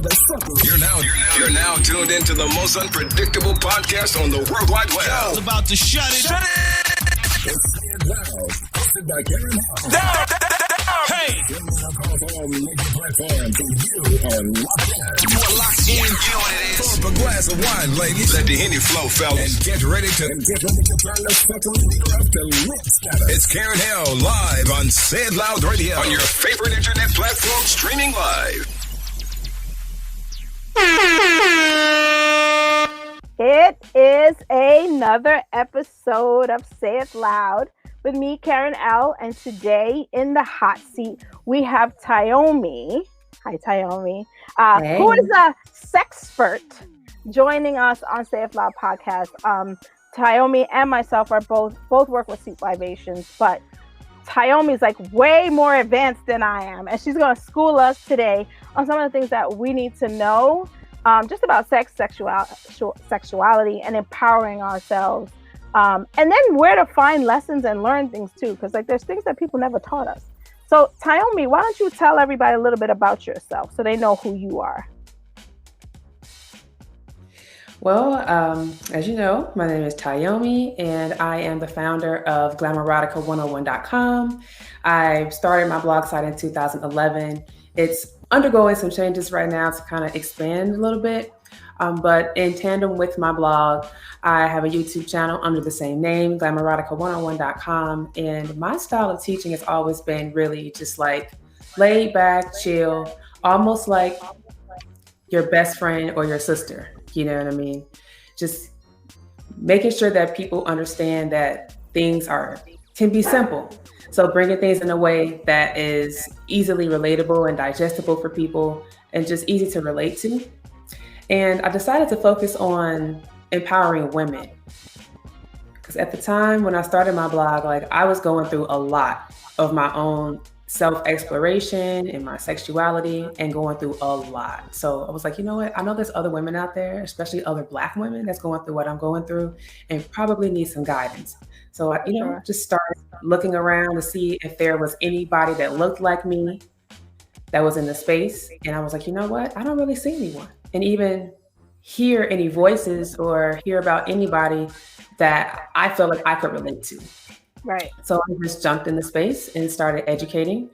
You're now tuned into the most unpredictable podcast on the World Wide Web. It's about to shut it. It's Sayith Loud, hosted by Karen Down. Hey. all major platforms, and you are locked in. You are locked in. You know what it is. Pour up a glass of wine, ladies. Let the Henny flow, fellas. And get ready to turn the Fuckery meter up to lit status. It's Karen Hill live on Sayith Loud Radio on your favorite internet platform, streaming live. It is another episode of Sayith Loud with me, Karen L. And today in the hot seat, we have TYOMI. Hi, TYOMI. Hey. Who is a sexpert joining us on Sayith Loud podcast. TYOMI and myself are both work with Seat Libations, but TYOMI is like way more advanced than I am. And she's going to school us today on some of the things that we need to know just about sexuality and empowering ourselves. And then where to find lessons and learn things too, because like there's things that people never taught us. So TYOMI, why don't you tell everybody a little bit about yourself so they know who you are? Well, as you know, my name is TYOMI, and I am the founder of Glamerotica101.com. I started my blog site in 2011. It's undergoing some changes right now to kind of expand a little bit. But in tandem with my blog, I have a YouTube channel under the same name, Glamerotica101.com. And my style of teaching has always been really just like laid back, chill, almost like your best friend or your sister. You know what I mean? Just making sure that people understand that things can be simple. So bringing things in a way that is easily relatable and digestible for people and just easy to relate to. And I decided to focus on empowering women. Because at the time when I started my blog, like I was going through a lot of my own self-exploration and my sexuality and going through a lot. So I was like, you know what? I know there's other women out there, especially other Black women that's going through what I'm going through and probably need some guidance. So I, just started looking around to see if there was anybody that looked like me that was in the space. And I was like, you know what? I don't really see anyone. And even hear any voices or hear about anybody that I feel like I could relate to. Right. So I just jumped in the space and started educating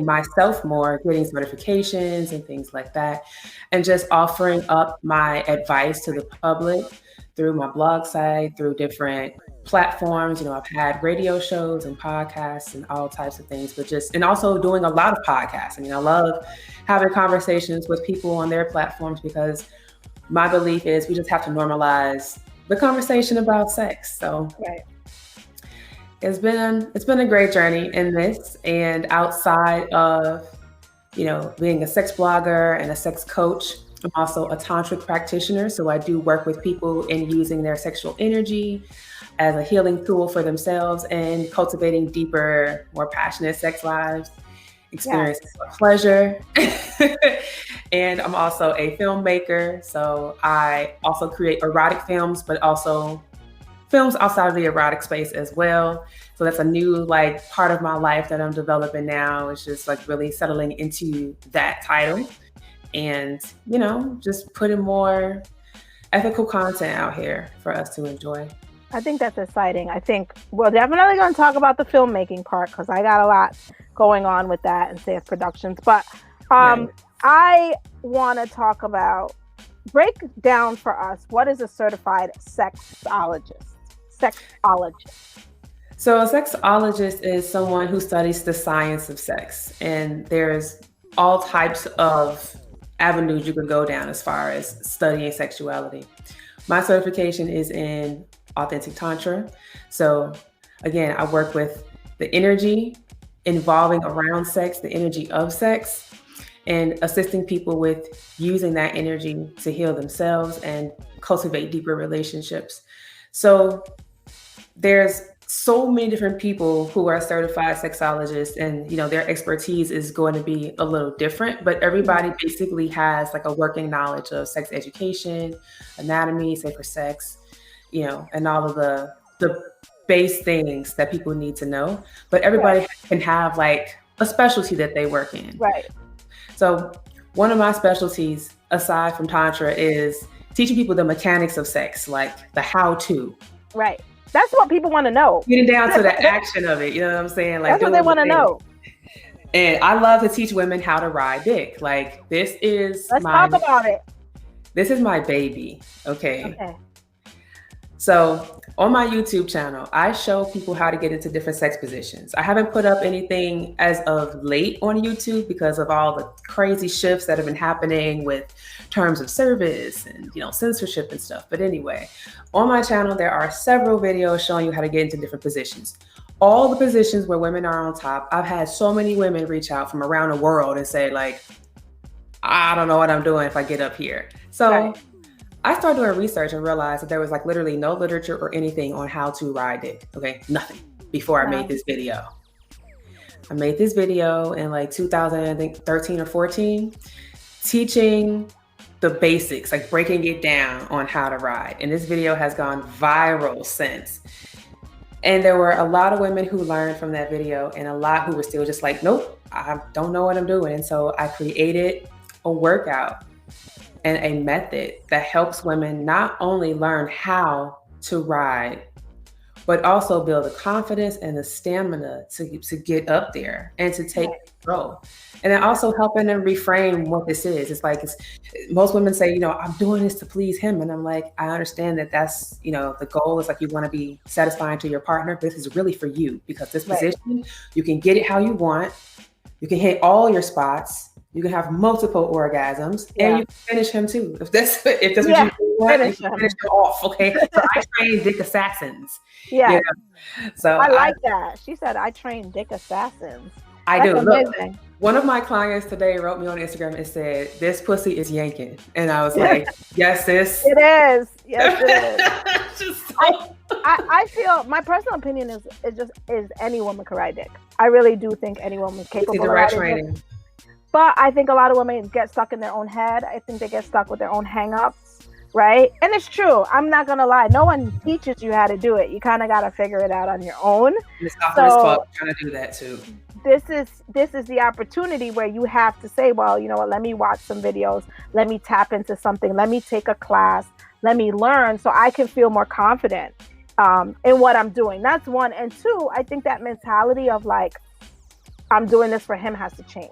myself more, getting certifications and things like that, and just offering up my advice to the public through my blog site, through different platforms. I've had radio shows and podcasts and all types of things, and also doing a lot of podcasts. I love having conversations with people on their platforms because my belief is we just have to normalize the conversation about sex. So right. It's been a great journey in this, and outside of, being a sex blogger and a sex coach, I'm also a tantric practitioner. So I do work with people in using their sexual energy as a healing tool for themselves and cultivating deeper, more passionate sex lives, experiences of pleasure. And I'm also a filmmaker. So I also create erotic films, but also films outside of the erotic space as well. So that's a new part of my life that I'm developing now. It's just really settling into that title and, just putting more ethical content out here for us to enjoy. I think that's exciting. I think we're definitely going to talk about the filmmaking part because I got a lot going on with that and Sayith Productions. But Right. I want to talk about, break down for us, what is a certified sexologist? So a sexologist is someone who studies the science of sex, and there's all types of avenues you can go down as far as studying sexuality. My certification is in authentic tantra. So again, I work with the energy involving around sex, the energy of sex, and assisting people with using that energy to heal themselves and cultivate deeper relationships. So there's so many different people who are certified sexologists, and their expertise is going to be a little different, but everybody basically has a working knowledge of sex education, anatomy, safer sex, and all of the base things that people need to know. But everybody can have a specialty that they work in. Right. So one of my specialties, aside from tantra, is teaching people the mechanics of sex, like the how-to. Right. That's what people want to know. Getting down to the action of it. You know what I'm saying? Like that's what they want to know. And I love to teach women how to ride dick. Like let's talk about it. This is my baby. Okay. So on my YouTube channel, I show people how to get into different sex positions. I haven't put up anything as of late on YouTube because of all the crazy shifts that have been happening with terms of service and, censorship and stuff. But anyway, on my channel, there are several videos showing you how to get into different positions. All the positions where women are on top. I've had so many women reach out from around the world and say, like, I don't know what I'm doing if I get up here. So I started doing research and realized that there was like literally no literature or anything on how to ride dick. Okay, nothing before I made this video. I made this video in like 2013 or 14, teaching the basics, like breaking it down on how to ride. And this video has gone viral since. And there were a lot of women who learned from that video and a lot who were still just like, nope, I don't know what I'm doing. And so I created a workout and a method that helps women not only learn how to ride, but also build the confidence and the stamina to get up there and to take control. And then also helping them reframe what this is. It's like, most women say, I'm doing this to please him. And I'm like, I understand that that's, the goal is like you want to be satisfying to your partner, but this is really for you because this position, you can get it how you want. You can hit all your spots. You can have multiple orgasms and you can finish him too. If that's what you want, finish him off. Okay. So I train dick assassins. Yeah. So I like that. She said, I train dick assassins. I That's do. amazing. Look, one of my clients today wrote me on Instagram and said, this pussy is yanking. And I was like, yes, sis. It is. Yes, it is. I feel my personal opinion is any woman can ride dick. I really do think any woman is capable of riding dick. But I think a lot of women get stuck in their own head. I think they get stuck with their own hang-ups, right? And it's true. I'm not going to lie. No one teaches you how to do it. You kind of got to figure it out on your own. It's not trying to do that too. This is the opportunity where you have to say, well, you know what? Let me watch some videos. Let me tap into something. Let me take a class. Let me learn so I can feel more confident in what I'm doing. That's one. And two, I think that mentality of like, I'm doing this for him has to change.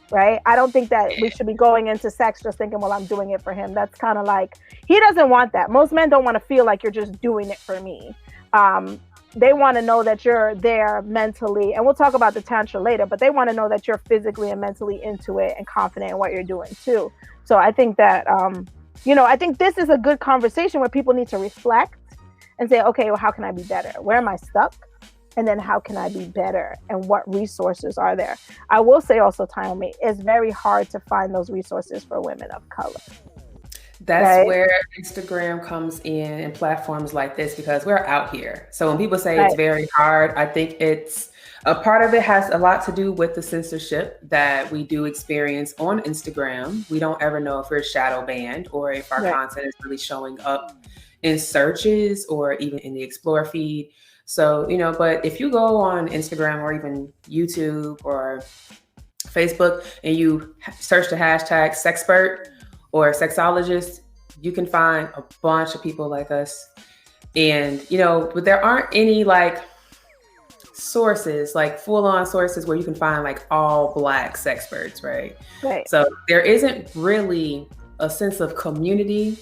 Right? I don't think that we should be going into sex just thinking, well, I'm doing it for him. That's kind of like, he doesn't want that. Most men don't want to feel like you're just doing it for me. They want to know that you're there mentally, and we'll talk about the tantra later, but they want to know that you're physically and mentally into it and confident in what you're doing too. So I think that, I think this is a good conversation where people need to reflect and say, okay, well, how can I be better? Where am I stuck? And then how can I be better? And what resources are there? I will say also, TYOMI, it's very hard to find those resources for women of color. That's where Instagram comes in and platforms like this, because we're out here. So when people say it's very hard, I think it's a part of it has a lot to do with the censorship that we do experience on Instagram. We don't ever know if we're shadow banned or if our content is really showing up in searches or even in the Explore feed. So, but if you go on Instagram or even YouTube or Facebook and you search the hashtag sexpert or sexologist, you can find a bunch of people like us. And, but there aren't any like sources, like full-on sources where you can find like all Black sexperts, right? So there isn't really a sense of community,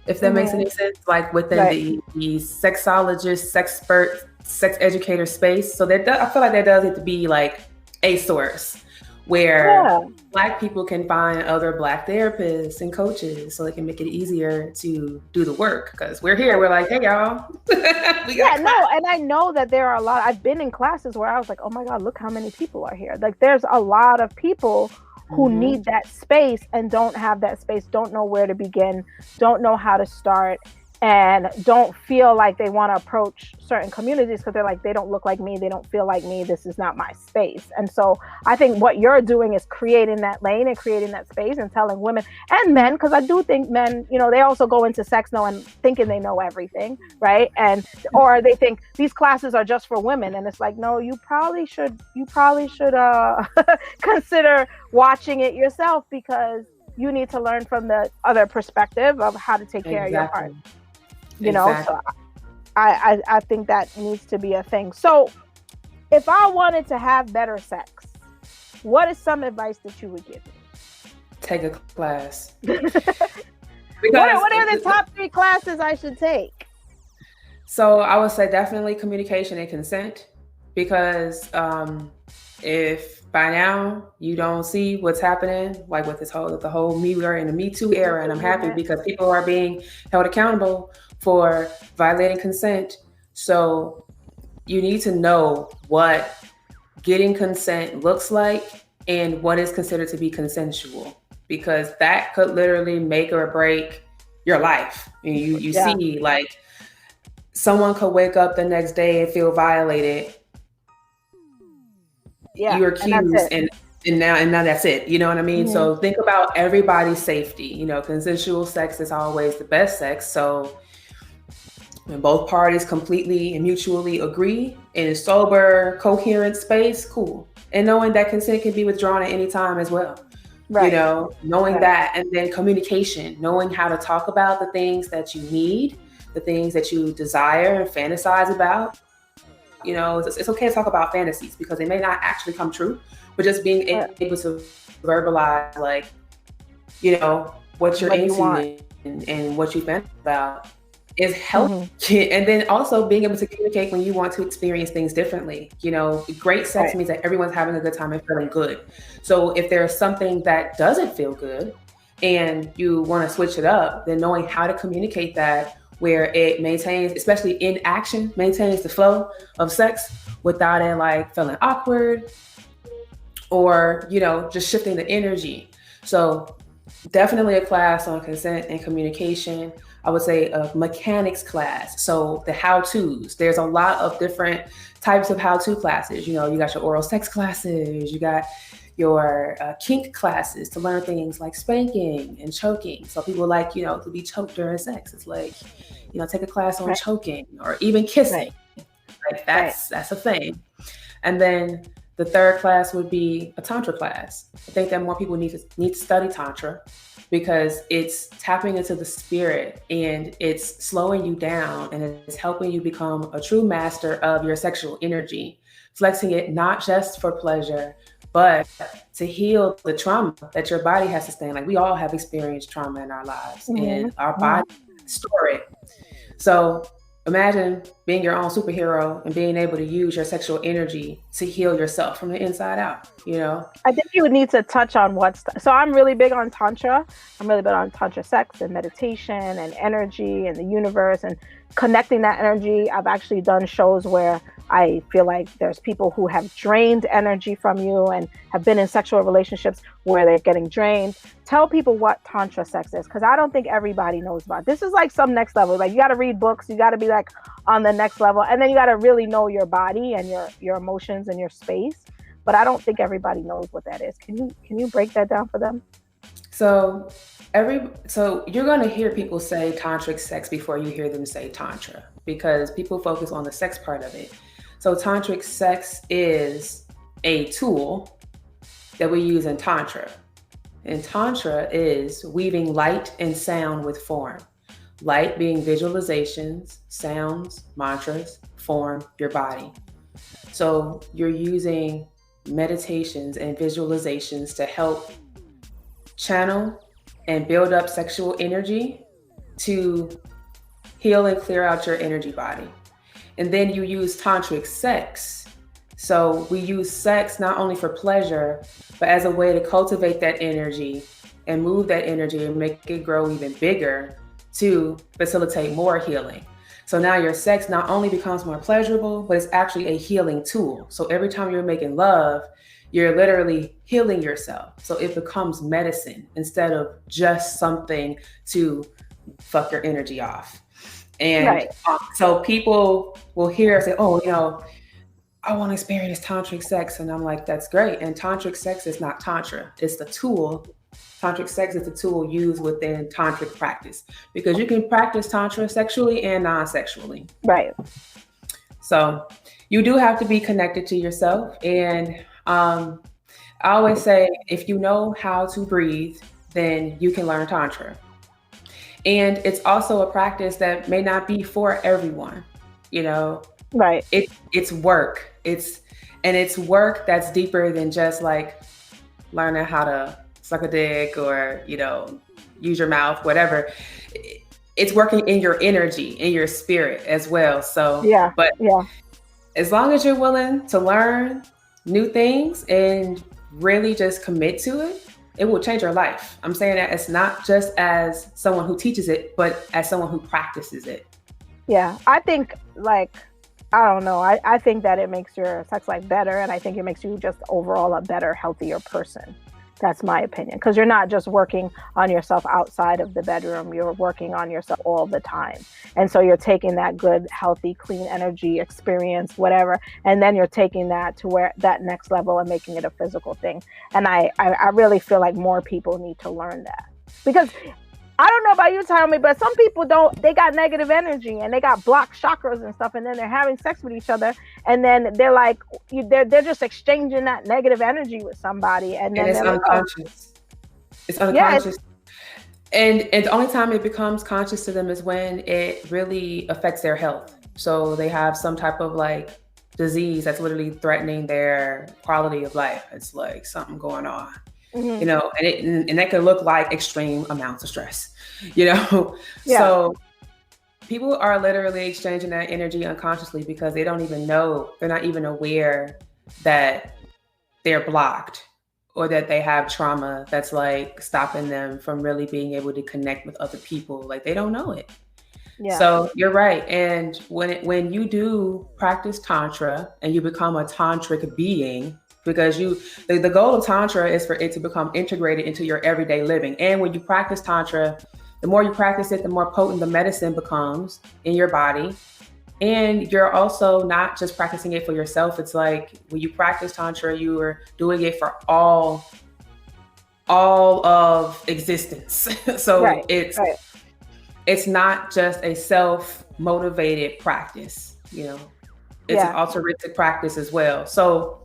if that makes any sense, like within the sexologist, sexpert, sex educator space. So I feel like there does need to be like a source where Black people can find other Black therapists and coaches so they can make it easier to do the work. Because we're here, we're like, hey y'all. And I know that there are a lot. I've been in classes where I was like, oh my God, look how many people are here. Like there's a lot of people who need that space and don't have that space, don't know where to begin, don't know how to start. and don't feel like they want to approach certain communities because they're like, they don't look like me, they don't feel like me, this is not my space. And so I think what you're doing is creating that lane and creating that space and telling women and men, because I do think men, you know, they also go into sex knowing, thinking they know everything, right? And or they think these classes are just for women, and it's like, no, you probably should consider watching it yourself, because you need to learn from the other perspective of how to take care of your heart. You know, so I think that needs to be a thing. So if I wanted to have better sex, what is some advice that you would give me? Take a class. What are the top 3 classes I should take? So I would say definitely communication and consent, because if by now you don't see what's happening, like with the whole we're in the Me Too era, and I'm happy because people are being held accountable for violating consent. So you need to know what getting consent looks like and what is considered to be consensual, because that could literally make or break your life. And you see, like, someone could wake up the next day and feel violated. You're accused, and now that's it. You know what I mean? Mm-hmm. So think about everybody's safety. You know, consensual sex is always the best sex. So when both parties completely and mutually agree in a sober, coherent space, cool. And knowing that consent can be withdrawn at any time as well. Right. You know, knowing that, and then communication, knowing how to talk about the things that you need, the things that you desire and fantasize about. You know, it's okay to talk about fantasies because they may not actually come true, but just being able to verbalize, like, you know, what you're into and what you fantasize about is helpful. Mm-hmm. And then also being able to communicate when you want to experience things differently. You know, great sex means that everyone's having a good time and feeling good. So if there's something that doesn't feel good and you want to switch it up, then knowing how to communicate that where it maintains, especially in action, maintains the flow of sex without it like feeling awkward or, you know, just shifting the energy. So definitely a class on consent and communication. I would say a mechanics class. So the how-tos, there's a lot of different types of how-to classes. You know, you got your oral sex classes, you got your kink classes to learn things like spanking and choking. So people like, you know, to be choked during sex. It's like, you know, take a class on choking or even kissing. Like that's a thing. And then the third class would be a tantra class. I think that more people need to study tantra because it's tapping into the spirit and it's slowing you down and it's helping you become a true master of your sexual energy, flexing it not just for pleasure, but to heal the trauma that your body has sustained. Like we all have experienced trauma in our lives and our body store it. So imagine being your own superhero and being able to use your sexual energy to heal yourself from the inside out, you know? I think you would need to touch on so I'm really big on Tantra. I'm really big on Tantra sex and meditation and energy and the universe and connecting that energy. I've actually done shows where I feel like there's people who have drained energy from you and have been in sexual relationships where they're getting drained. Tell people what Tantra sex is, because I don't think everybody knows about it. This is like some next level. Like you got to read books, you got to be like on the next level, and then you got to really know your body and your emotions and your space. But I don't think everybody knows what that is. Can you break that down for them? So you're going to hear people say tantric sex before you hear them say tantra, because people focus on the sex part of it. So tantric sex is a tool that we use in tantra. And tantra is weaving light and sound with form. Light being visualizations, sounds, mantras, form your body. So you're using meditations and visualizations to help channel and build up sexual energy to heal and clear out your energy body. And then you use tantric sex. So we use sex not only for pleasure, but as a way to cultivate that energy and move that energy and make it grow even bigger to facilitate more healing. So now your sex not only becomes more pleasurable, but it's actually a healing tool. So every time you're making love, you're literally healing yourself. So it becomes medicine instead of just something to fuck your energy off. And Right. So people will hear say, oh, I want to experience tantric sex. And I'm like, that's great. And tantric sex is not tantra. It's the tool. Tantric sex is a tool used within tantric practice, because you can practice tantra sexually and non-sexually. Right. So you do have to be connected to yourself. And I always say, if you know how to breathe, then you can learn tantra. And it's also a practice that may not be for everyone, Right. It's work. It's work that's deeper than just like learning how to suck a dick or, use your mouth, whatever. It's working in your energy, in your spirit as well. So, but as long as you're willing to learn new things and really just commit to it, it will change your life. I'm saying that it's not just as someone who teaches it, but as someone who practices it. Yeah. I think I don't know. I think that it makes your sex life better. And I think it makes you just overall a better, healthier person. That's my opinion. Because you're not just working on yourself outside of the bedroom. You're working on yourself all the time. And so you're taking that good, healthy, clean energy experience, whatever. And then you're taking that to where that next level and making it a physical thing. And I really feel like more people need to learn that. Because I don't know about you, Tommy, but some people they got negative energy and they got blocked chakras and stuff. And then they're having sex with each other. And then they're like, they're just exchanging that negative energy with somebody. And then it's unconscious. It's unconscious. And the only time it becomes conscious to them is when it really affects their health. So they have some type of like disease that's literally threatening their quality of life. It's like something going on. Mm-hmm. And that could look like extreme amounts of stress, So people are literally exchanging that energy unconsciously because they don't even know, they're not even aware that they're blocked or that they have trauma that's like stopping them from really being able to connect with other people. Like they don't know it. Yeah. So you're right. And when you do practice Tantra and you become a tantric being, because the goal of Tantra is for it to become integrated into your everyday living. And when you practice Tantra, the more you practice it, the more potent the medicine becomes in your body. And you're also not just practicing it for yourself. It's like when you practice Tantra, you are doing it for all of existence. So it's not just a self-motivated practice, It's an altruistic practice as well. So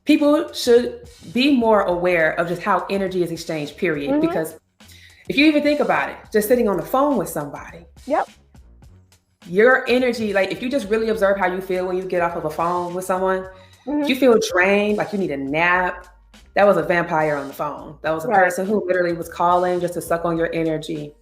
people should be more aware of just how energy is exchanged, period. Mm-hmm. Because if you even think about it, just sitting on the phone with somebody, your energy, like if you just really observe how you feel when you get off of a phone with someone, if you feel drained, like you need a nap, that was a vampire on the phone. That was a person who literally was calling just to suck on your energy.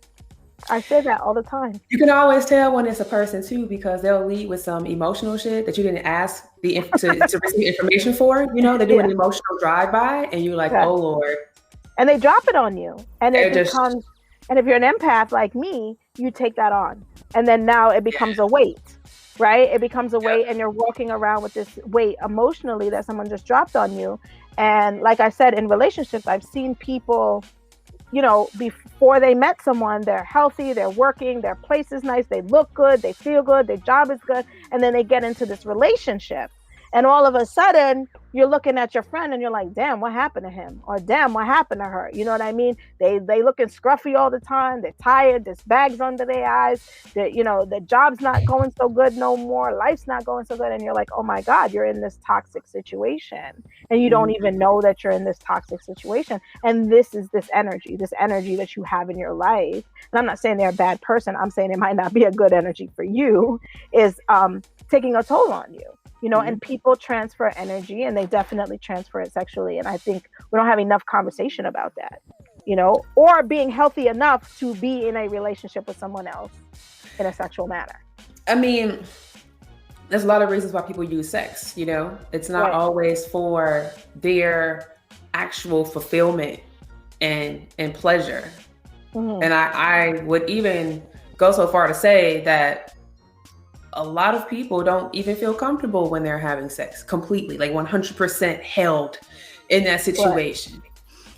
I say that all the time. You can always tell when it's a person too, because they'll lead with some emotional shit that you didn't ask to receive information for. They do an emotional drive-by and you're like, oh Lord. And they drop it on you. And and if you're an empath like me, you take that on. And then now it becomes a weight, right? It becomes a weight and you're walking around with this weight emotionally that someone just dropped on you. And like I said, in relationships, I've seen people, before they met someone, they're healthy, they're working, their place is nice, they look good, they feel good, their job is good. And then they get into this relationship. And all of a sudden, you're looking at your friend and you're like, damn, what happened to him? Or damn, what happened to her? You know what I mean? They looking scruffy all the time. They're tired. There's bags under their eyes. The job's not going so good no more. Life's not going so good. And you're like, oh my God, you're in this toxic situation. And you don't even know that you're in this toxic situation. And this is this energy that you have in your life. And I'm not saying they're a bad person. I'm saying it might not be a good energy for you, is taking a toll on you. And people transfer energy and they definitely transfer it sexually. And I think we don't have enough conversation about that, or being healthy enough to be in a relationship with someone else in a sexual manner. I mean, there's a lot of reasons why people use sex, it's not always for their actual fulfillment and pleasure. Mm-hmm. And I would even go so far to say that a lot of people don't even feel comfortable when they're having sex completely, like 100% held in that situation.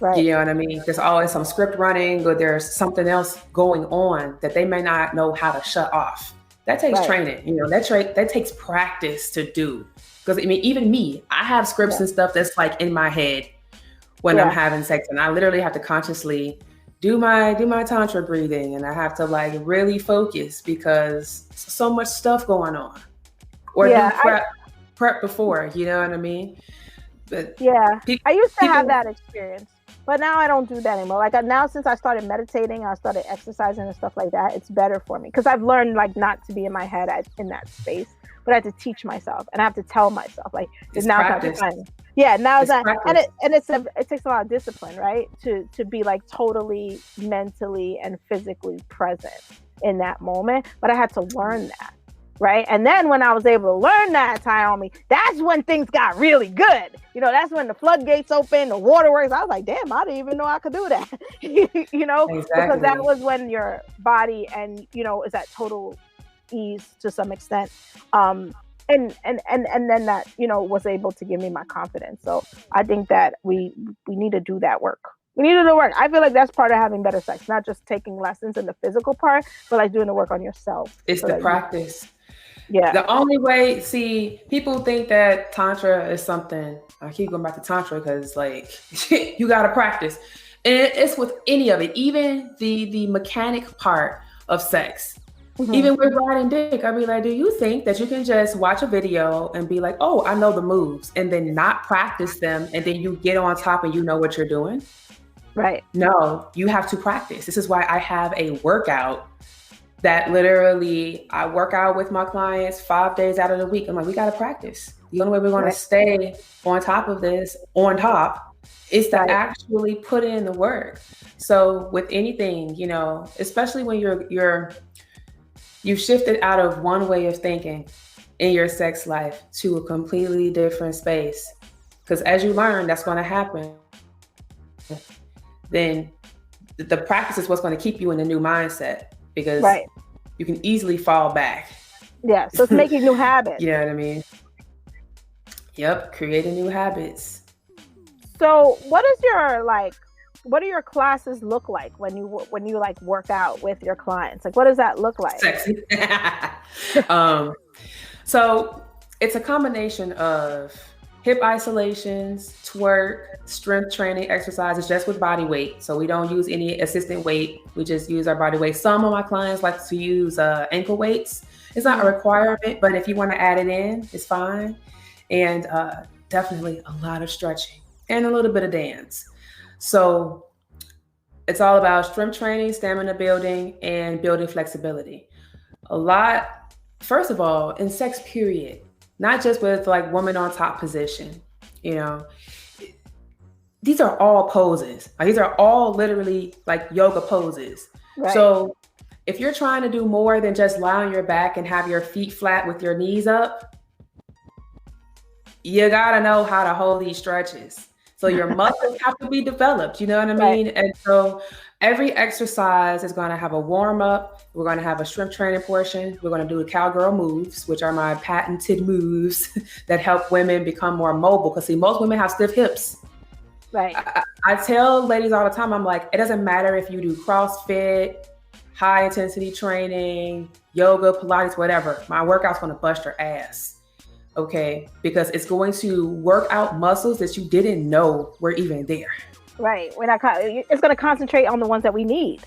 Right. You know what I mean? There's always some script running, or there's something else going on that they may not know how to shut off. That takes Right. training. You know, that takes practice to do. Because I mean, even me, I have scripts and stuff that's like in my head when I'm having sex, and I literally have to consciously do my tantra breathing, and I have to like really focus because so much stuff going on. Or do prep before, you know what I mean? But I used to have that experience, but now I don't do that anymore. Like now, since I started meditating, I started exercising and stuff like that, it's better for me because I've learned like not to be in my head in that space, but I have to teach myself and I have to tell myself like it's now practice. Now it's practice. And it takes a lot of discipline, right? To be like totally mentally and physically present in that moment. But I had to learn that. Right. And then when I was able to learn that, TYOMI, that's when things got really good. You know, that's when the floodgates open, the waterworks. I was like, damn, I didn't even know I could do that. You know, because that was when your body and, you know, is at total ease to some extent. And then that, you know, was able to give me my confidence. So I think that we need to do that work. We need to do the work. I feel like that's part of having better sex, not just taking lessons in the physical part, but like doing the work on yourself. It's the practice. Yeah. The only way, see, people think that Tantra is something, I keep going back to Tantra because like, you got to practice. And it's with any of it, even the mechanic part of sex. Mm-hmm. Even with riding dick, I'd be like, do you think that you can just watch a video and be like, oh, I know the moves, and then not practice them, and then you get on top and you know what you're doing? Right. No, you have to practice. This is why I have a workout that literally I work out with my clients 5 days out of the week. I'm like, we got to practice. The only way we're going to stay on top of this, is to actually put in the work. So with anything, you know, especially when you've shifted out of one way of thinking in your sex life to a completely different space. Because as you learn, that's going to happen. Then the practice is what's going to keep you in the new mindset. Because you can easily fall back. Yeah, so it's making new habits. You know what I mean? Yep, creating new habits. So what do your classes look like when you like work out with your clients? Like, what does that look like? Sexy. So it's a combination of hip isolations, twerk, strength training exercises just with body weight. So we don't use any assistant weight. We just use our body weight. Some of my clients like to use ankle weights. It's not a requirement, but if you want to add it in, it's fine. And definitely a lot of stretching and a little bit of dance. So it's all about strength training, stamina building, and building flexibility. First of all, in sex period, not just with like woman on top position, you know, these are all poses. These are all literally like yoga poses. Right. So if you're trying to do more than just lie on your back and have your feet flat with your knees up, you gotta know how to hold these stretches. So your muscles have to be developed, you know what I mean? Right. And so every exercise is going to have a warm up. We're going to have a strength training portion. We're going to do the cowgirl moves, which are my patented moves that help women become more mobile. Because see, most women have stiff hips. Right. I tell ladies all the time, I'm like, it doesn't matter if you do CrossFit, high intensity training, yoga, Pilates, whatever. My workout's going to bust your ass. Okay, because it's going to work out muscles that you didn't know were even there. Right. It's going to concentrate on the ones that we need.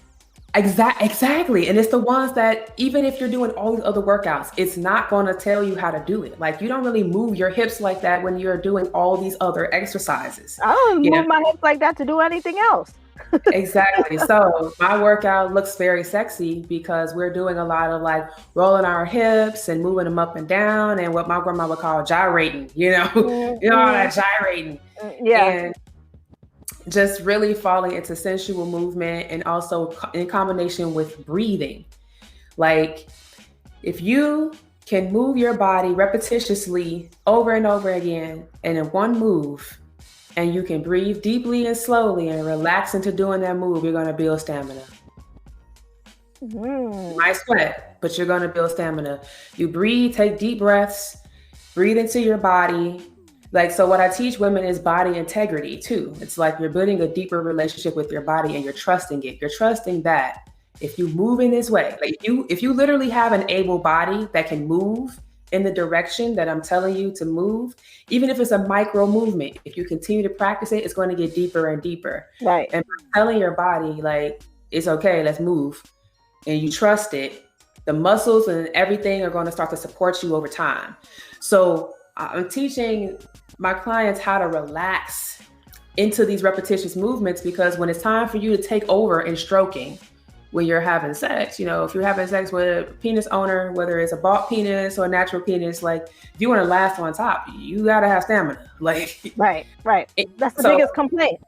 Exactly. And it's the ones that even if you're doing all these other workouts, it's not going to tell you how to do it. Like you don't really move your hips like that when you're doing all these other exercises. I don't move my hips like that to do anything else. Exactly. So my workout looks very sexy because we're doing a lot of like rolling our hips and moving them up and down and what my grandma would call gyrating, all that gyrating. Yeah. And just really falling into sensual movement and also in combination with breathing. Like if you can move your body repetitiously over and over again and in one move, and you can breathe deeply and slowly and relax into doing that move, you're going to build stamina. You might sweat, but you're going to build stamina. You breathe, take deep breaths, breathe into your body, Like, so what I teach women is body integrity too. It's like you're building a deeper relationship with your body and you're trusting it. You're trusting that if you move in this way, like if you literally have an able body that can move in the direction that I'm telling you to move, even if it's a micro movement, if you continue to practice it, it's going to get deeper and deeper. Right. And by telling your body, like, it's okay, let's move, and you trust it, the muscles and everything are going to start to support you over time. So I'm teaching my clients how to relax into these repetitious movements, because when it's time for you to take over in stroking, when you're having sex, you know, if you're having sex with a penis owner, whether it's a bought penis or a natural penis, like if you want to last on top, you got to have stamina. Like, right. That's the biggest complaint.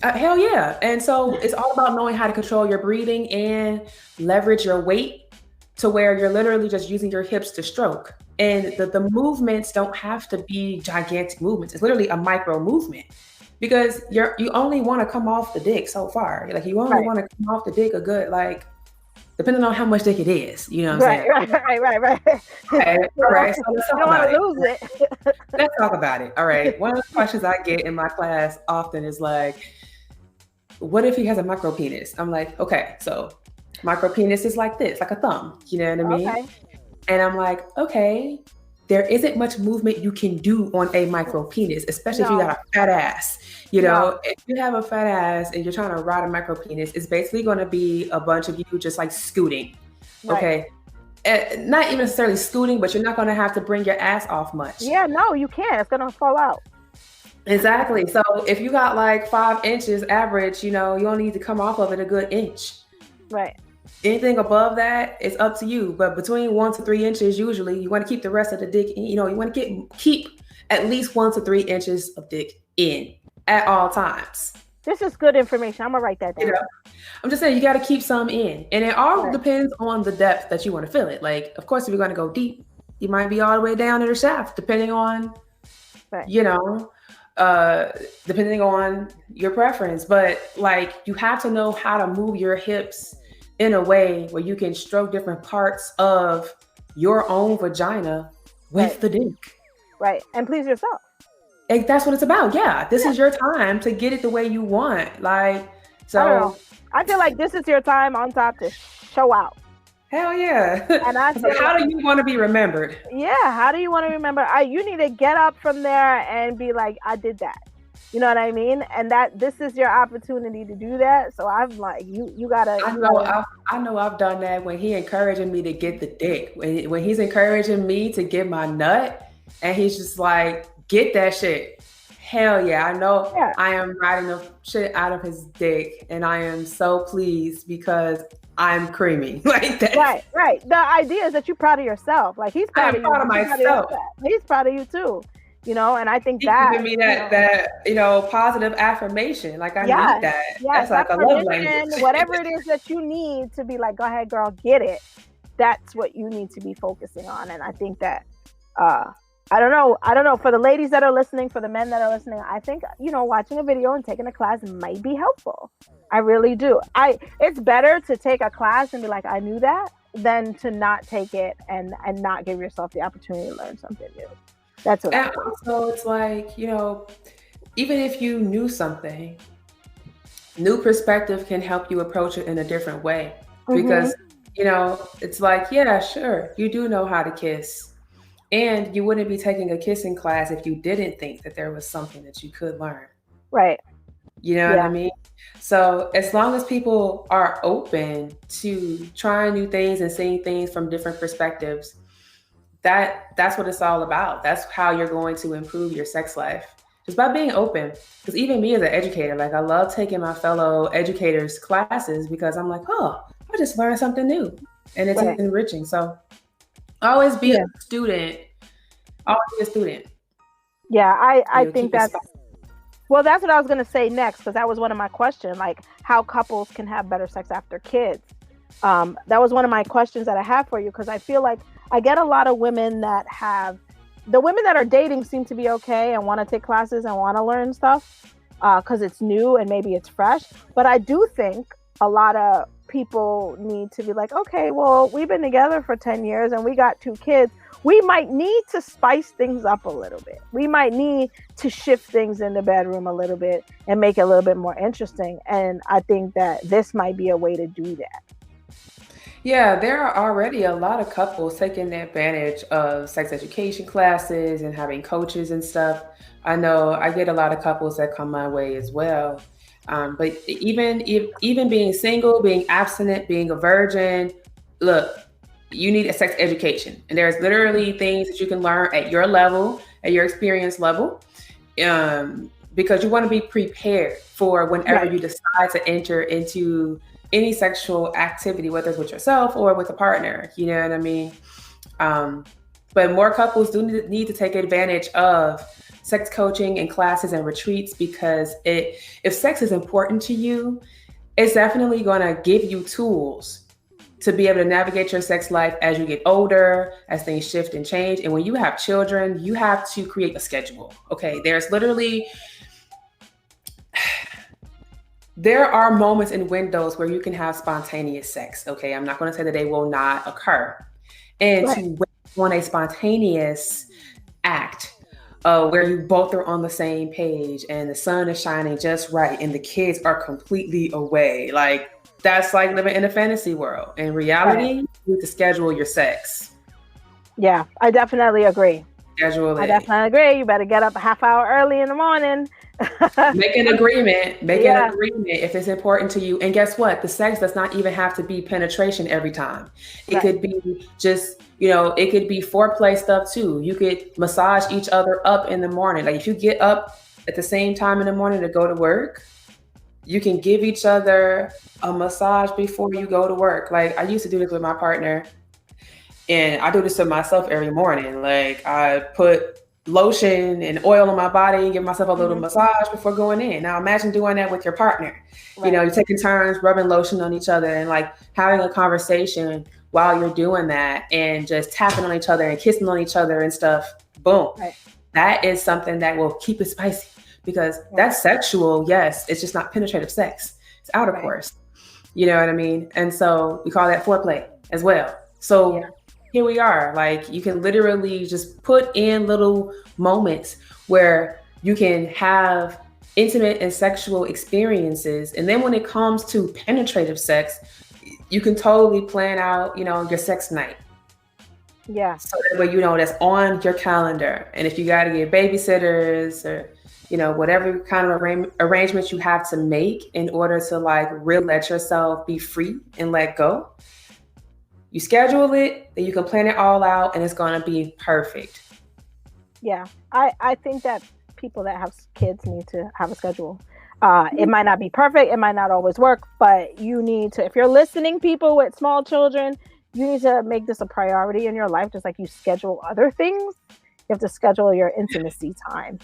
Hell yeah. And so it's all about knowing how to control your breathing and leverage your weight to where you're literally just using your hips to stroke. And the movements don't have to be gigantic movements. It's literally a micro movement, because you only want to come off the dick so far. Like, you only want to come off the dick a good, like, depending on how much dick it is. You know what I'm saying? Right. All right. So let's talk about lose it. Let's talk about it. All right. One of the questions I get in my class often is like, what if he has a micro penis? I'm like, okay, so micro penis is like this, like a thumb. You know what I mean? Okay. And I'm like, okay, there isn't much movement you can do on a micro penis, especially if you got a fat ass. You know, if you have a fat ass and you're trying to ride a micro penis, it's basically going to be a bunch of you just like scooting. Okay. Not even necessarily scooting, but you're not going to have to bring your ass off much. Yeah, no, you can't. It's going to fall out. Exactly. So if you got like 5 inches average, you know, you only need to come off of it a good inch. Right. Anything above that, it's up to you. But between 1 to 3 inches, usually you want to keep the rest of the dick in. You know, you want to keep at least 1 to 3 inches of dick in at all times. This is good information. I'm gonna write that down. You know, I'm just saying you got to keep some in, and it all depends on the depth that you want to fill it. Like, of course, if you're going to go deep, you might be all the way down to the shaft, depending on, you know, depending on your preference. But like, you have to know how to move your hips in a way where you can stroke different parts of your own vagina with the dick. Right. And please yourself. And that's what it's about. Yeah. This is your time to get it the way you want. Like, so I feel like this is your time on top to show out. Hell yeah. And I feel how do you want to be remembered? Yeah. How do you want to remember? You need to get up from there and be like, I did that. You know what I mean? And that this is your opportunity to do that. So I'm like, you gotta. I know I've done that when he encouraging me to get the dick. When he's encouraging me to get my nut, and he's just like, get that shit. Hell yeah. I know I am riding the shit out of his dick, and I am so pleased because I'm creamy like that. Right. The idea is that you're proud of yourself. Like, he's proud of you. Proud of myself. He's proud of you too. You know, and I think he's that giving me that positive affirmation. Like, I need that. That's like a love language. Whatever it is that you need to be like, go ahead, girl, get it. That's what you need to be focusing on. And I think that I don't know. For the ladies that are listening, for the men that are listening, I think, you know, watching a video and taking a class might be helpful. I really do. It's better to take a class and be like, I knew that, than to not take it and not give yourself the opportunity to learn something new. That's what. And also, it's like, you know, even if you knew something, new perspective can help you approach it in a different way. Because, you know, it's like, yeah, sure, you do know how to kiss. And you wouldn't be taking a kissing class if you didn't think that there was something that you could learn. Right. You know what I mean? So as long as people are open to trying new things and seeing things from different perspectives, that's what it's all about. That's how you're going to improve your sex life, just by being open. Because even me as an educator, like, I love taking my fellow educators' classes because I'm like, oh, I just learned something new, and it's enriching. So always be a student. Always be a student. Yeah, I think that's well, that's what I was gonna say next, because that was one of my questions, like how couples can have better sex after kids. That was one of my questions that I have for you, because I feel like I get a lot of women that the women that are dating seem to be okay and want to take classes and want to learn stuff because it's new and maybe it's fresh. But I do think a lot of people need to be like, okay, well, we've been together for 10 years and we got 2 kids. We might need to spice things up a little bit. We might need to shift things in the bedroom a little bit and make it a little bit more interesting. And I think that this might be a way to do that. Yeah, there are already a lot of couples taking advantage of sex education classes and having coaches and stuff. I know I get a lot of couples that come my way as well. But even being single, being abstinent, being a virgin, look, you need a sex education. And there's literally things that you can learn at your level, at your experience level, because you want to be prepared for whenever you decide to enter into any sexual activity, whether it's with yourself or with a partner, you know what I mean? But more couples do need to take advantage of sex coaching and classes and retreats, because if sex is important to you, it's definitely going to give you tools to be able to navigate your sex life as you get older, as things shift and change. And when you have children, you have to create a schedule. Okay, there are moments and windows where you can have spontaneous sex. Okay, I'm not going to say that they will not occur. And to wait on a spontaneous act where you both are on the same page and the sun is shining just right and the kids are completely away, like that's like living in a fantasy world. In reality, you need to schedule your sex. Yeah, I definitely agree. Schedule it. I definitely agree. You better get up a half hour early in the morning. Make an agreement. An agreement if it's important to you. And guess what? The sex does not even have to be penetration every time. It could be just, it could be foreplay stuff too. You could massage each other up in the morning. Like if you get up at the same time in the morning to go to work, you can give each other a massage before you go to work. Like I used to do this with my partner, and I do this to myself every morning. Like I put lotion and oil on my body and give myself a little massage before going in. Now imagine doing that with your partner. You're taking turns rubbing lotion on each other and like having a conversation while you're doing that and just tapping on each other and kissing on each other and stuff. Boom. That is something that will keep it spicy, because that's sexual. Yes, it's just not penetrative sex. It's outer course. You know what I mean? And so we call that foreplay as well. So here we are. Like you can literally just put in little moments where you can have intimate and sexual experiences. And then when it comes to penetrative sex, you can totally plan out, your sex night. Yeah. So that way, that's on your calendar. And if you got to get babysitters or, whatever kind of arrangements you have to make in order to like really let yourself be free and let go, you schedule it, then you can plan it all out and it's going to be perfect. Yeah. I think that people that have kids need to have a schedule. It might not be perfect. It might not always work, but you need to, if you're listening, people with small children, you need to make this a priority in your life, just like you schedule other things. You have to schedule your intimacy time,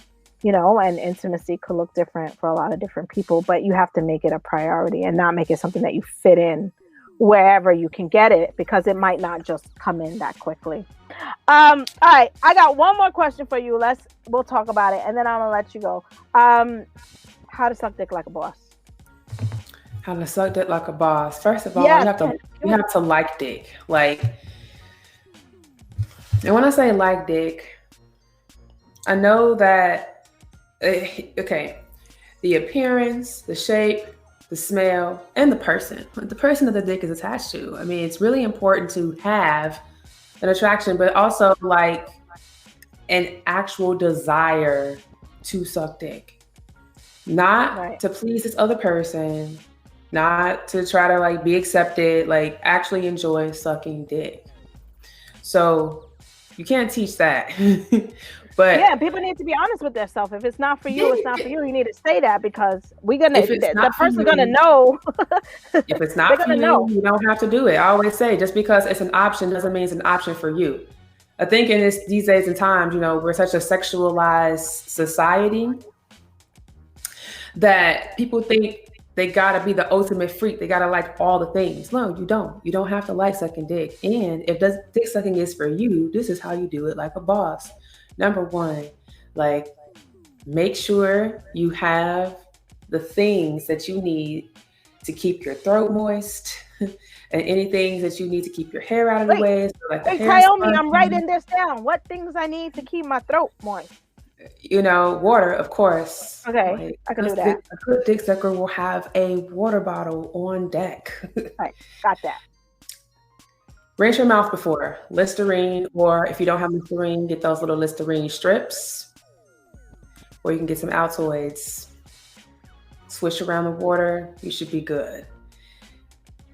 and intimacy could look different for a lot of different people, but you have to make it a priority and not make it something that you fit in wherever you can get it, because it might not just come in that quickly. All right, I got one more question for you. We'll talk about it and then I'm gonna let you go. How to suck dick like a boss. How to suck dick like a boss. First of all, you have to like dick. Like, and when I say like dick, I know that the appearance, the shape, the smell, and the person that the dick is attached to. I mean, it's really important to have an attraction, but also like an actual desire to suck dick. Not to please this other person, not to try to like be accepted, like actually enjoy sucking dick. So you can't teach that. But yeah, people need to be honest with themselves. If it's not for you, it's not for you. You need to say that, because the person's gonna know. If it's not for you, you don't have to do it. I always say, just because it's an option doesn't mean it's an option for you. I think in these days and times, we're such a sexualized society that people think they gotta be the ultimate freak. They gotta like all the things. No, you don't. You don't have to like sucking dick. And if dick sucking is for you, this is how you do it like a boss. Number one, like make sure you have the things that you need to keep your throat moist, and any things that you need to keep your hair out of the Wait, way. So like the Hey, hair Tayomi, I'm sponge, writing this down. What things I need to keep my throat moist? water, of course. Okay, Like I can do that. a good dick sucker will have a water bottle on deck. Right, got that. Rinse your mouth before Listerine, or if you don't have Listerine, get those little Listerine strips, or you can get some Altoids. Swish around the water, you should be good.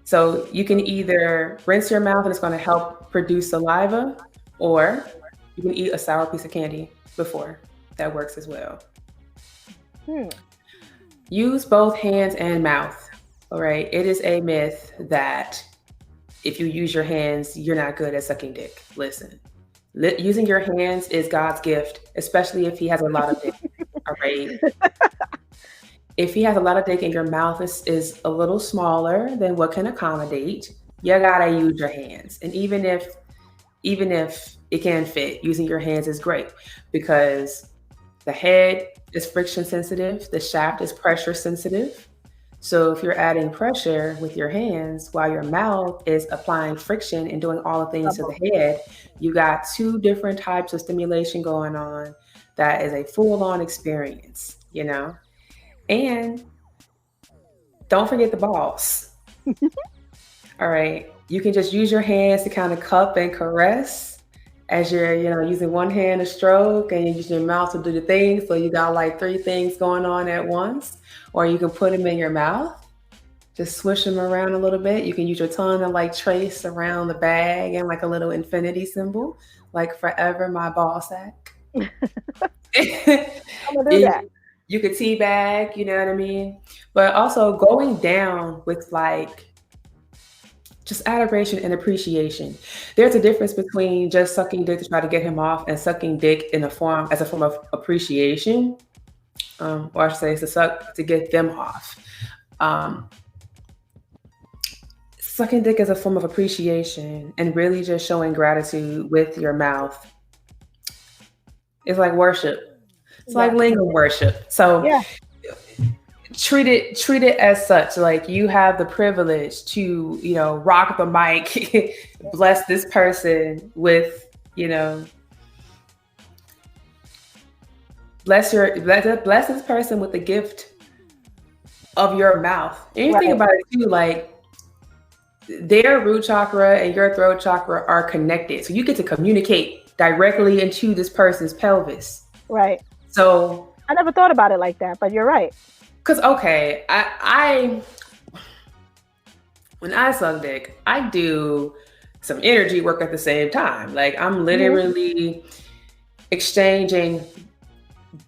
So you can either rinse your mouth and it's going to help produce saliva, or you can eat a sour piece of candy before. That works as well. Use both hands and mouth. All right. It is a myth that if you use your hands, you're not good at sucking dick. Listen, using your hands is God's gift, especially if he has a lot of dick. All right. If he has a lot of dick and your mouth is a little smaller than what can accommodate, you gotta use your hands. And even if it can fit, using your hands is great, because the head is friction sensitive, the shaft is pressure sensitive. So if you're adding pressure with your hands while your mouth is applying friction and doing all the things to the head, you got two different types of stimulation going on. That is a full-on experience, And don't forget the balls. All right. You can just use your hands to kind of cup and caress as you're, using one hand to stroke, and you use your mouth to do the thing. So you got like 3 things going on at once. Or you can put them in your mouth, just swish them around a little bit. You can use your tongue to like trace around the bag and like a little infinity symbol, like forever my ball sack. I'm gonna do that. You could teabag, you know what I mean? But also going down with like just adoration and appreciation. There's a difference between just sucking dick to try to get him off and sucking dick as a form of appreciation. Or I should say it's to suck to get them off. Sucking dick is a form of appreciation and really just showing gratitude with your mouth. It's like worship. It's like lingam worship. So treat it as such. Like you have the privilege to, rock the mic, bless this person with, bless this person with the gift of your mouth. And you think about it too, like their root chakra and your throat chakra are connected. So you get to communicate directly into this person's pelvis. Right. So I never thought about it like that, but you're right. Because, okay, I when I suck dick, I do some energy work at the same time. Like I'm literally exchanging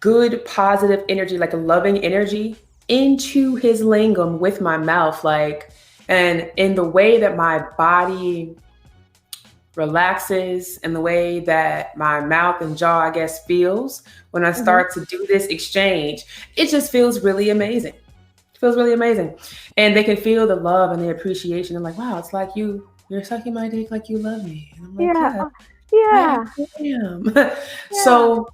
good, positive energy, like a loving energy into his lingam with my mouth. Like, and in the way that my body relaxes and the way that my mouth and jaw, I guess, feels when I start to do this exchange, it just feels really amazing. It feels really amazing. And they can feel the love and the appreciation. I'm like, wow, it's like you're sucking my dick like you love me. And I'm like, yeah. I am. So,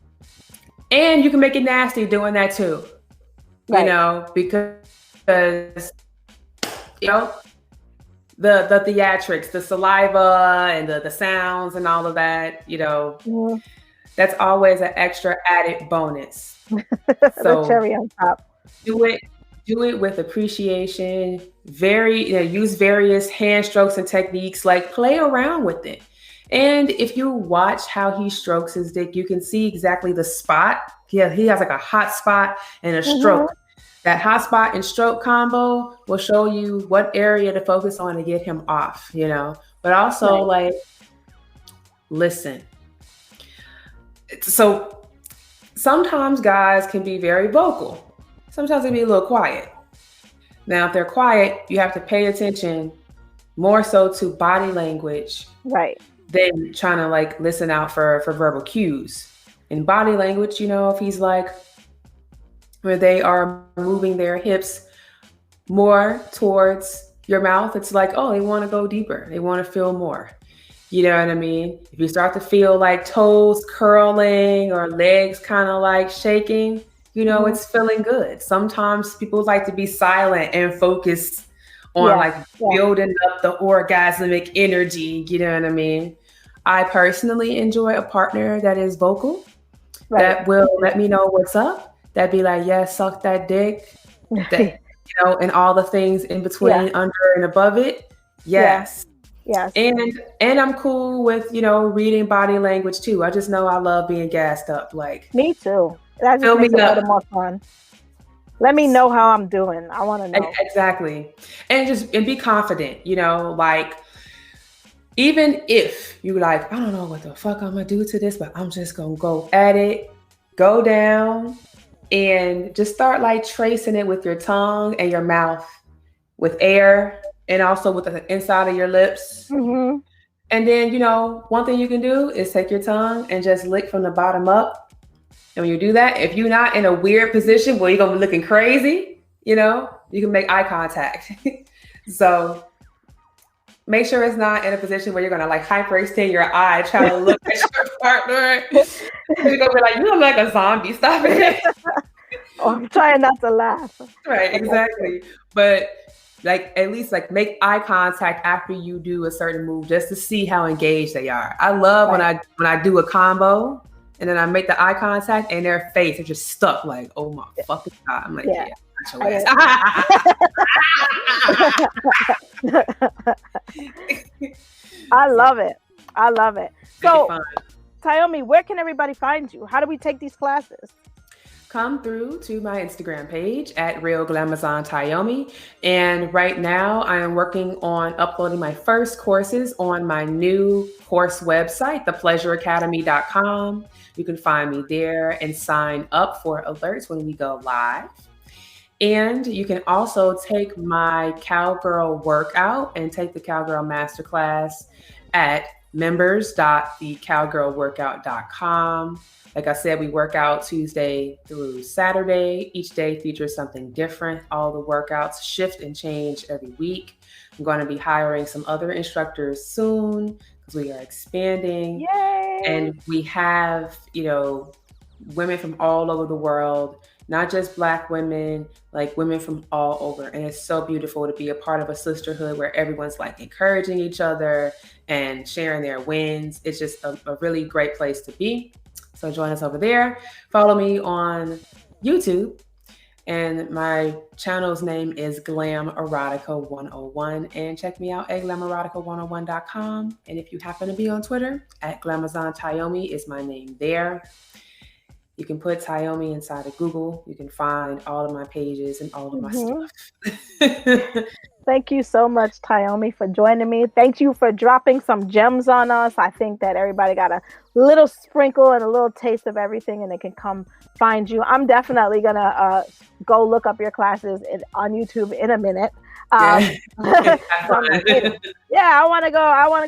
and you can make it nasty doing that too, because the theatrics, the saliva and the sounds and all of that, that's always an extra added bonus. So the cherry on top. Do it with appreciation. Use various hand strokes and techniques, like play around with it. And if you watch how he strokes his dick, you can see exactly the spot. He has like a hot spot and a stroke. That hot spot and stroke combo will show you what area to focus on to get him off, but also like, listen. So sometimes guys can be very vocal. Sometimes they can be a little quiet. Now, if they're quiet, you have to pay attention more so to body language. Right. Than trying to like listen out for verbal cues. In body language, if he's like, where they are moving their hips more towards your mouth, it's like, oh, they want to go deeper. They want to feel more. You know what I mean? If you start to feel like toes curling or legs kind of like shaking, it's feeling good. Sometimes people like to be silent and focus on like building up the orgasmic energy. You know what I mean? I personally enjoy a partner that is vocal, that will let me know what's up, that be like, yes, suck that dick, that, and all the things in between, under and above it. Yes. Yes. And I'm cool with, reading body language too. I just know I love being gassed up. Like, me too. That just makes it a little more fun. Let me know how I'm doing. I want to know. Exactly. And be confident, like, even if you like, I don't know what the fuck I'm going to do to this, but I'm just going to go at it, go down, and just start like tracing it with your tongue and your mouth with air, and also with the inside of your lips. Mm-hmm. And then, one thing you can do is take your tongue and just lick from the bottom up. And when you do that, if you're not in a weird position where you're going to be looking crazy, you can make eye contact. So make sure it's not in a position where you're going to like hyperextend your eye trying to look at your partner. You're going to be like, you look like a zombie. Stop it. I'm trying not to laugh. Right, exactly. But like, at least like make eye contact after you do a certain move, just to see how engaged they are. I love when I do a combo and then I make the eye contact and their face is just stuck like, oh my fucking God. I'm like, your ass. I love it. So, Tyomi, where can everybody find you? How do we take these classes? Come through to my Instagram page at Real Glamerotica TYOMI. And right now I am working on uploading my first courses on my new course website, thepleasureacademy.com. You can find me there and sign up for alerts when we go live. And you can also take my cowgirl workout and take the cowgirl masterclass at members.thecowgirlworkout.com. Like I said, we work out Tuesday through Saturday. Each day features something different. All the workouts shift and change every week. I'm going to be hiring some other instructors soon because we are expanding. Yay! And we have, women from all over the world, not just Black women, like women from all over. And it's so beautiful to be a part of a sisterhood where everyone's like encouraging each other and sharing their wins. It's just a really great place to be. So join us over there. Follow me on YouTube. And my channel's name is Glamerotica 101. And check me out at Glamerotica101.com. And if you happen to be on Twitter, at Glamerotica TYOMI is my name there. You can put TYOMI inside of Google. You can find all of my pages and all of my stuff. Thank you so much, Tyomi, for joining me. Thank you for dropping some gems on us. I think that everybody got a little sprinkle and a little taste of everything, and they can come find you. I'm definitely going to go look up your classes on YouTube in a minute. I want to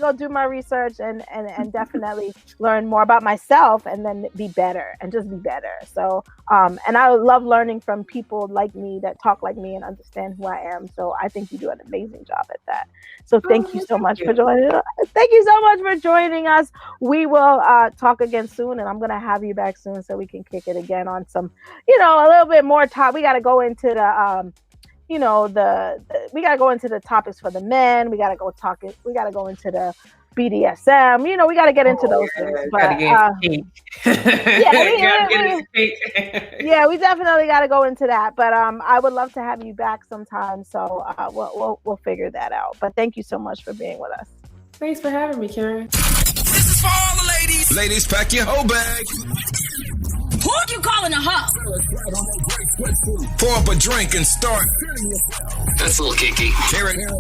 go do my research and definitely learn more about myself and then be better and just be better. So, and I love learning from people like me that talk like me and understand who I am. So I think you do an amazing job at that. So thank you so much for joining us. Thank you so much for joining us. We will talk again soon, and I'm going to have you back soon so we can kick it again on some, a little bit more talk. We got to go into the, we got to go into the topics for the men. We got to go into the BDSM. We got to get into those things. But, we definitely got to go into that. But I would love to have you back sometime. So we'll figure that out. But thank you so much for being with us. Thanks for having me, Karen. This is for all the ladies. Ladies, pack your hoe bag. Who you calling a hoe? Pour up a drink and start. That's a little kinky. Karen is now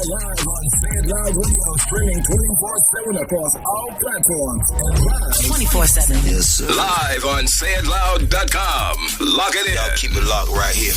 live on Sayith Loud Radio, streaming 24/7 across all platforms. 24/7. Live on SayithLoud.com. Lock it in. Y'all keep it locked right here.